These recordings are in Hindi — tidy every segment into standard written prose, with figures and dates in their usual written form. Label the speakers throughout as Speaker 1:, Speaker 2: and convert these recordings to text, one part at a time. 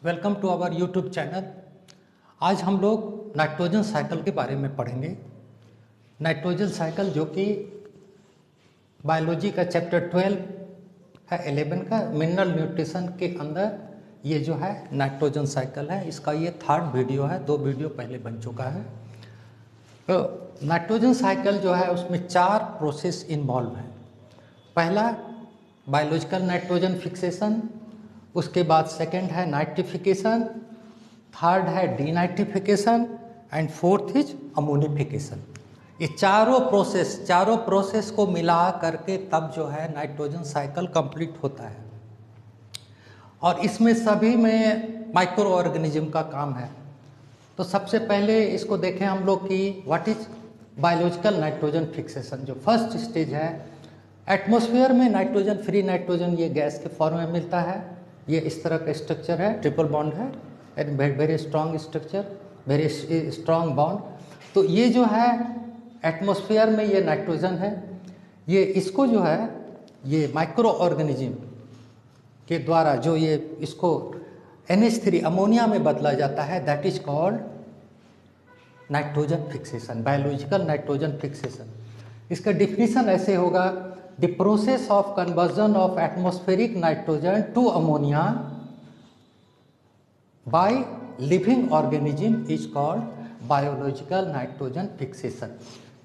Speaker 1: Welcome to our YouTube channel. आज हम लोग नाइट्रोजन साइकिल के बारे में पढ़ेंगे। नाइट्रोजन साइकिल जो कि बायोलॉजी का चैप्टर 12 है, 11 का मिनरल न्यूट्रिशन के अंदर ये जो है नाइट्रोजन साइकिल है। इसका ये 3rd वीडियो है, 2 वीडियो पहले बन चुका है। तो नाइट्रोजन साइकिल जो है उसमें 4 प्रोसेस इन्वॉल्व हैं। पहला बायोलॉजिकल नाइट्रोजन फिक्सेशन, उसके बाद सेकंड है नाइट्रिफिकेशन, थर्ड है denitrification and fourth is ammonification. ये चारों प्रोसेस को मिला करके तब जो है नाइट्रोजन साइकिल कंप्लीट होता है। और इसमें सभी में माइक्रो ऑर्गेनिज्म का काम है। तो सबसे पहले इसको देखें हम लोग कि what is biological nitrogen fixation. जो फर्स्ट स्टेज है, एटमॉस्फेयर में नाइट्रोजन, फ्री नाइट्रोजन ये गैस के फॉर्म में मिलता है। ये इस तरह का स्ट्रक्चर है, ट्रिपल बॉन्ड है and very strong structure, very strong bond. तो ये जो है एटमॉस्फेयर में ये नाइट्रोजन है। ये इसको जो है ये माइक्रो ऑर्गेनिज्म के द्वारा जो ये इसको NH3 अमोनिया में बदला जाता है, that is called nitrogen fixation, biological nitrogen fixation. इसका डिफिनीशन ऐसे होगा, the process of conversion of atmospheric nitrogen to ammonia by living organism is called biological nitrogen fixation.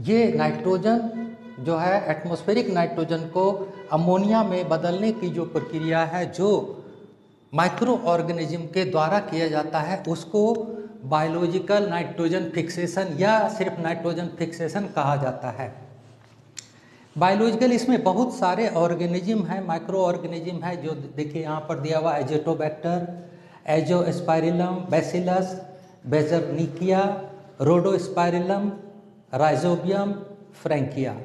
Speaker 1: ये नाइट्रोजन जो है एटमॉस्फेरिक नाइट्रोजन को अमोनिया में बदलने की जो प्रक्रिया है, जो माइक्रो ऑर्गेनिज्म के द्वारा किया जाता है, उसको बायोलॉजिकल नाइट्रोजन फिक्सेशन या सिर्फ नाइट्रोजन फिक्सेशन कहा जाता है। बायोलॉजिकल इसमें बहुत सारे ऑर्गेनिज्म हैं, माइक्रो ऑर्गेनिज्म है। जो देखिए यहाँ पर दिया हुआ Azotobacter, Azospirillum, Bacillus, Beijerinckia, Rhodospirillum, Rhizobium, Frankia,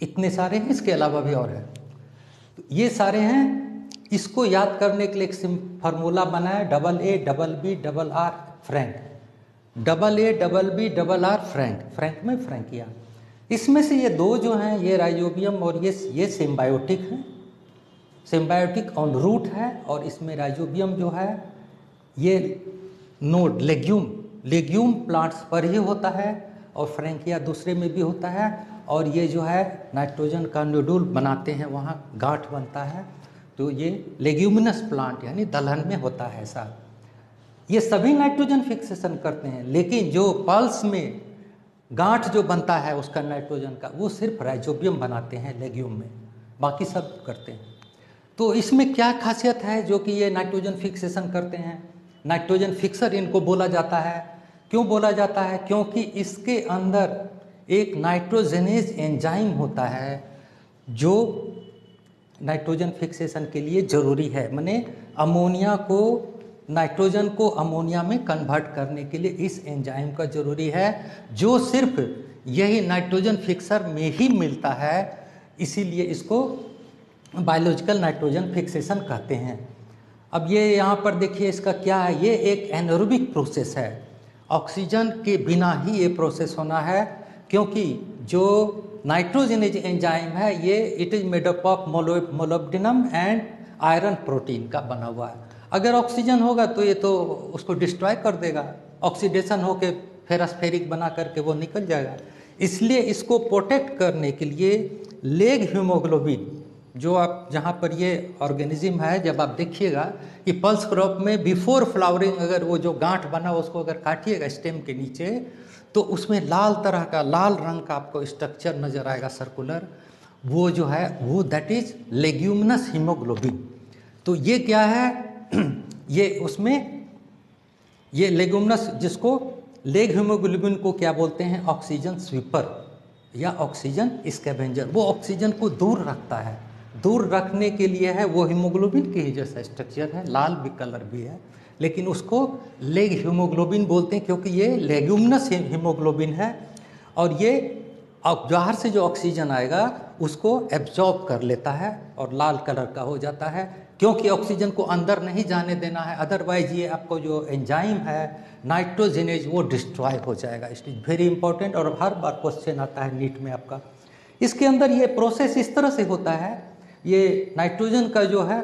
Speaker 1: इतने सारे हैं। इसके अलावा भी और है। तो ये सारे हैं। इसको याद करने के लिए एक फार्मूला बना है, AA+B+R Frank, AA+B+R Frank, Frank में फ्रैंकिया। इसमें से ये 2 जो हैं, ये राइजोबियम और ये सिम्बायोटिक हैं, सिम्बायोटिक ऑन रूट है। और इसमें राइजोबियम जो है ये नोड लेग्यूम प्लांट्स पर ही होता है और फ्रैंकिया दूसरे में भी होता है। और ये जो है नाइट्रोजन का नोडुल बनाते हैं, वहाँ गांठ बनता है। तो ये लेग्यूमिनस प्लांट यानी दलहन में होता है ऐसा। ये सभी नाइट्रोजन फिक्सेशन करते हैं, लेकिन जो पल्स में गांठ जो बनता है उसका नाइट्रोजन का, वो सिर्फ राइजोबियम बनाते हैं लेग्यूम में, बाकी सब करते हैं। तो इसमें क्या खासियत है जो कि ये नाइट्रोजन फिक्सेशन करते हैं? नाइट्रोजन फिक्सर इनको बोला जाता है। क्यों बोला जाता है? क्योंकि इसके अंदर एक नाइट्रोजनेज एंजाइम होता है जो नाइट्रोजन फिक्सेशन के लिए ज़रूरी है। माने अमोनिया को, नाइट्रोजन को अमोनिया में कन्वर्ट करने के लिए इस एंजाइम का ज़रूरी है, जो सिर्फ यही नाइट्रोजन फिक्सर में ही मिलता है। इसीलिए इसको बायोलॉजिकल नाइट्रोजन फिक्सेशन कहते हैं। अब ये यहाँ पर देखिए इसका क्या है, ये एक एनारोबिक प्रोसेस है। ऑक्सीजन के बिना ही ये प्रोसेस होना है, क्योंकि जो नाइट्रोजनेज एंजाइम है ये it is made up of molybdenum and iron protein का बना हुआ है। अगर ऑक्सीजन होगा तो ये तो उसको डिस्ट्रॉय कर देगा, ऑक्सीडेशन होके फेरस्फेरिक बना करके वो निकल जाएगा। इसलिए इसको प्रोटेक्ट करने के लिए लेग हीमोग्लोबिन, जो आप जहाँ पर ये ऑर्गेनिज्म है, जब आप देखिएगा कि पल्स क्रॉप में बिफोर फ्लावरिंग अगर वो जो गांठ बना उसको अगर काटिएगा स्टेम के नीचे, तो उसमें लाल तरह का, लाल रंग का आपको स्ट्रक्चर नज़र आएगा सर्कुलर। वो जो है वो दैट इज लेग्यूमिनस हीमोग्लोबिन। तो ये क्या है ये उसमें ये लेग्यूमिनस, जिसको लेग हीमोग्लोबिन को क्या बोलते हैं? ऑक्सीजन स्वीपर या ऑक्सीजन स्कैवेंजर। वो ऑक्सीजन को दूर रखता है, दूर रखने के लिए है। वो हीमोग्लोबिन के ही जैसा स्ट्रक्चर है, लाल भी कलर भी है, लेकिन उसको लेग हीमोग्लोबिन बोलते हैं क्योंकि ये लेग्यूमिनस हीमोग्लोबिन है। और ये बाहर से जो ऑक्सीजन आएगा उसको एब्जॉर्ब कर लेता है और लाल कलर का हो जाता है, क्योंकि ऑक्सीजन को अंदर नहीं जाने देना है। अदरवाइज ये आपको जो एंजाइम है नाइट्रोजनेज वो डिस्ट्रॉय हो जाएगा। इट इज़ वेरी इंपॉर्टेंट और हर बार क्वेश्चन आता है नीट में आपका। इसके अंदर ये प्रोसेस इस तरह से होता है, ये नाइट्रोजन का जो है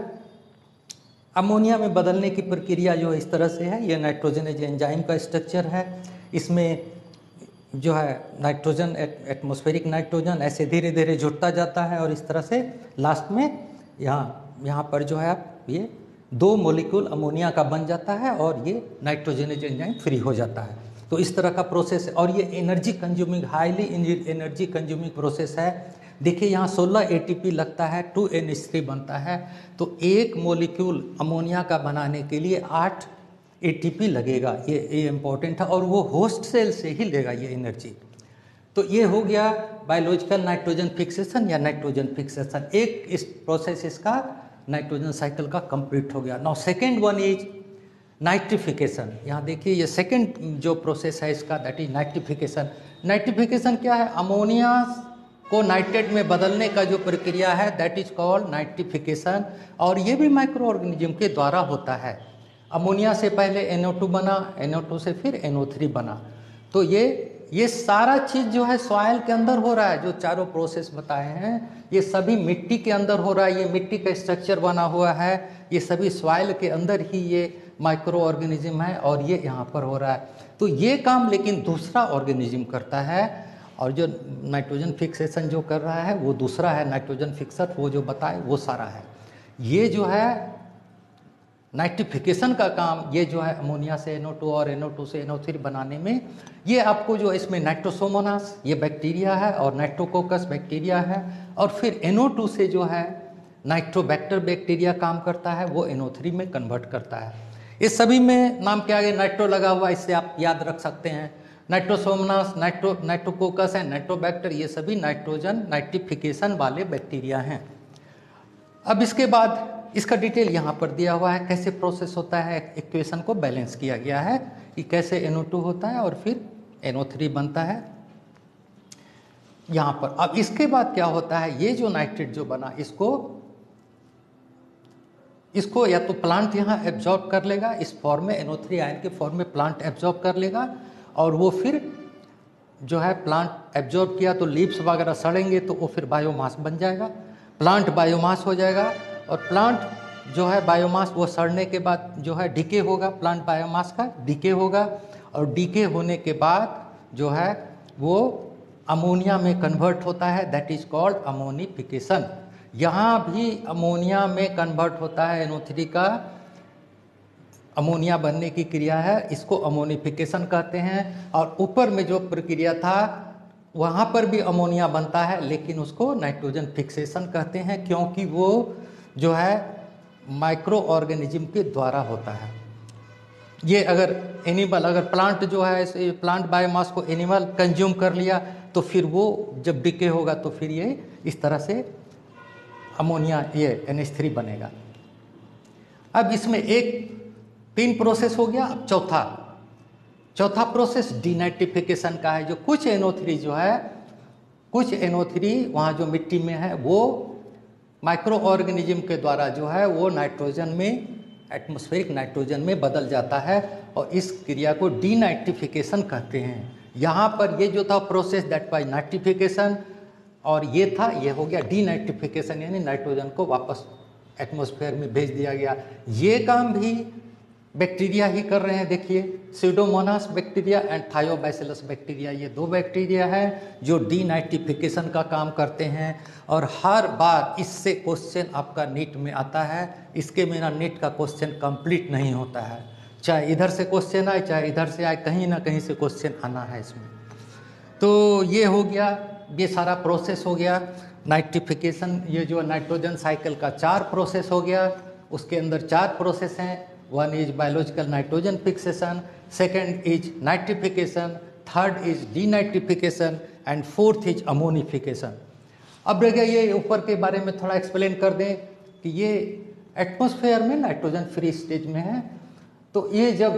Speaker 1: अमोनिया में बदलने की प्रक्रिया जो इस तरह से है, ये नाइट्रोजनेज एंजाइम का स्ट्रक्चर है। इसमें जो है नाइट्रोजन, एटमॉस्फेरिक नाइट्रोजन ऐसे धीरे धीरे जुड़ता जाता है और इस तरह से लास्ट में यहाँ पर जो है ये 2 मॉलिक्यूल अमोनिया का बन जाता है और ये नाइट्रोजनेज एंजाइम फ्री हो जाता है। तो इस तरह का प्रोसेस है और ये energy consuming, highly energy consuming process है। देखिए यहाँ 16 ATP लगता है, 2 NH3 बनता है। तो एक मॉलिक्यूल अमोनिया का बनाने के लिए 8 ATP लगेगा। ये इम्पोर्टेंट है और वो होस्ट सेल से ही लेगा ये एनर्जी। तो ये हो गया बायोलॉजिकल नाइट्रोजन फिक्सेशन या नाइट्रोजन फिक्सेशन। एक इस प्रोसेस इसका नाइट्रोजन साइकिल का कंप्लीट हो गया। Now second one is nitrification. यहाँ देखिए ये सेकेंड जो प्रोसेस है इसका, दैट इज नाइट्रिफिकेशन। नाइट्रिफिकेशन क्या है? अमोनिया को नाइट्रेट में बदलने का जो प्रक्रिया है दैट इज कॉल्ड नाइट्रिफिकेशन और ये भी माइक्रो ऑर्गेनिज्म के द्वारा होता है। अमोनिया से पहले NO2 बना, NO2 से फिर NO3 बना। तो ये सारा चीज़ जो है सॉइल के अंदर हो रहा है। जो चारों प्रोसेस बताए हैं ये सभी मिट्टी के अंदर हो रहा है। ये मिट्टी का स्ट्रक्चर बना हुआ है, ये सभी सॉइल के अंदर ही ये माइक्रो ऑर्गेनिज्म है और ये यहाँ पर हो रहा है। तो ये काम लेकिन दूसरा ऑर्गेनिज्म करता है और जो नाइट्रोजन फिक्सेशन जो कर रहा है वो दूसरा है। नाइट्रोजन फिक्सर वो जो बताए वो सारा है। ये जो है नाइट्रिफिकेशन का काम, ये जो है अमोनिया से NO2 और NO2 से NO3 बनाने में, ये आपको जो इसमें नाइट्रोसोमोनास ये बैक्टीरिया है और नाइट्रोकोकस बैक्टीरिया है और फिर NO2 से जो है नाइट्रोबैक्टर बैक्टीरिया काम करता है, वो NO3 में कन्वर्ट करता है। इस सभी में नाम के आगे नाइट्रो लगा हुआ, इससे आप याद रख सकते हैं। नाइट्रोसोमोनास, नाइट्रोकोकस एंड नाइट्रोबैक्टर ये सभी नाइट्रोजन नाइट्रिफिकेशन वाले बैक्टीरिया हैं। अब इसके बाद इसका डिटेल यहाँ पर दिया हुआ है, कैसे प्रोसेस होता है। इक्वेशन को बैलेंस किया गया है कि कैसे NO2 होता है और फिर NO3 बनता है यहाँ पर। अब इसके बाद क्या होता है, ये जो नाइट्रेट जो बना इसको या तो प्लांट यहाँ एब्जॉर्ब कर लेगा इस फॉर्म में, NO3 आयन के फॉर्म में प्लांट एब्जॉर्ब कर लेगा और वो फिर जो है प्लांट एब्जॉर्ब किया तो लीव्स वगैरह सड़ेंगे तो वो फिर बायोमास बन जाएगा। प्लांट बायोमास हो जाएगा और प्लांट जो है बायोमास वो सड़ने के बाद जो है डीके होगा, प्लांट बायोमास का डीके होगा और डीके होने के बाद जो है वो अमोनिया में कन्वर्ट होता है, दैट इज कॉल्ड अमोनिफिकेशन। यहाँ भी अमोनिया में कन्वर्ट होता है, NO3 का अमोनिया बनने की क्रिया है, इसको अमोनिफिकेशन कहते हैं। और ऊपर में जो प्रक्रिया था वहाँ पर भी अमोनिया बनता है लेकिन उसको नाइट्रोजन फिक्सेशन कहते हैं क्योंकि वो जो है माइक्रो ऑर्गेनिज्म के द्वारा होता है। ये अगर एनिमल, अगर प्लांट जो है प्लांट बायोमास को एनिमल कंज्यूम कर लिया तो फिर वो जब डिके होगा तो फिर ये इस तरह से अमोनिया ये NH3 बनेगा। अब इसमें 3 प्रोसेस हो गया। अब चौथा प्रोसेस डीनाइट्रिफिकेशन का है। जो कुछ NO3 जो है, कुछ NO3 वहाँ जो मिट्टी में है वो माइक्रो ऑर्गेनिज्म के द्वारा जो है वो नाइट्रोजन में, एटमॉस्फेरिक नाइट्रोजन में बदल जाता है और इस क्रिया को डीनाइट्रिफिकेशन कहते हैं। यहाँ पर ये जो था प्रोसेस दैट बाय नाइट्रिफिकेशन और ये था, ये हो गया डीनाइट्रिफिकेशन, यानी नाइट्रोजन को वापस एटमॉस्फेयर में भेज दिया गया। ये काम भी बैक्टीरिया ही कर रहे हैं। देखिए Pseudomonas bacteria and Thiobacillus bacteria, ये 2 बैक्टीरिया हैं जो डीनाइट्रिफिकेशन का काम करते हैं और हर बार इससे क्वेश्चन आपका नीट में आता है। इसके बिना नीट का क्वेश्चन कंप्लीट नहीं होता है, चाहे इधर से क्वेश्चन आए चाहे इधर से आए, कहीं ना कहीं से क्वेश्चन आना है इसमें। तो ये हो गया, ये सारा प्रोसेस हो गया नाइट्रिफिकेशन। ये जो नाइट्रोजन साइकिल का 4 प्रोसेस हो गया, उसके अंदर 4 प्रोसेस हैं। 1 is biological nitrogen fixation, 2nd is nitrification, 3rd is denitrification and 4th is ammonification. अब रह गया ये ऊपर के बारे में थोड़ा एक्सप्लेन कर दें कि ये एटमॉस्फेयर में नाइट्रोजन फ्री स्टेज में है। तो ये जब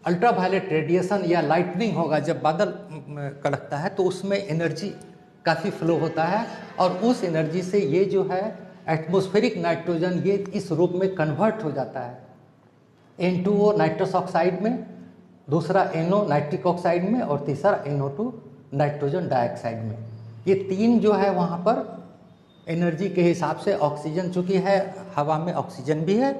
Speaker 1: अल्ट्रावायलेट रेडिएशन या लाइटनिंग होगा, जब बादल कड़कता है तो उसमें एनर्जी काफ़ी फ्लो होता है और उस एनर्जी से ये जो है एटमॉस्फेरिक नाइट्रोजन ये इस रूप में कन्वर्ट हो जाता है, N2O नाइट्रस ऑक्साइड में, दूसरा NO नाइट्रिक ऑक्साइड में और तीसरा NO2 नाइट्रोजन डाइऑक्साइड में। ये 3 जो है वहाँ पर एनर्जी के हिसाब से ऑक्सीजन चूँकि है, हवा में ऑक्सीजन भी है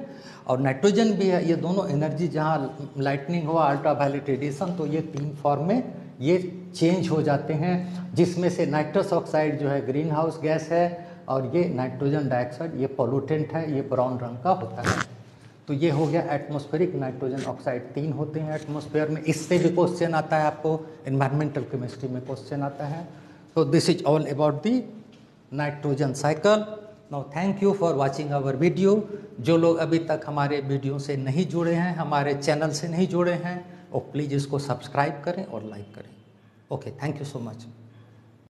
Speaker 1: और नाइट्रोजन भी है, ये दोनों एनर्जी जहाँ लाइटनिंग हुआ, अल्ट्रावायलेट रेडिएशन, तो ये 3 फॉर्म में ये चेंज हो जाते हैं, जिसमें से नाइट्रस ऑक्साइड जो है ग्रीन हाउस गैस है और ये नाइट्रोजन डाइऑक्साइड ये पॉल्यूटेंट है, ये ब्राउन रंग का होता है। तो ये हो गया एटमॉस्फेरिक नाइट्रोजन ऑक्साइड, 3 होते हैं एटमॉस्फेयर में। इससे भी क्वेश्चन आता है आपको, एनवायरमेंटल केमिस्ट्री में क्वेश्चन आता है। तो this is all about the nitrogen cycle. Now thank you for watching our video. जो लोग अभी तक हमारे वीडियो से नहीं जुड़े हैं, हमारे चैनल से नहीं जुड़े हैं, वो प्लीज़ इसको सब्सक्राइब करें और लाइक करें। Okay, thank you so much.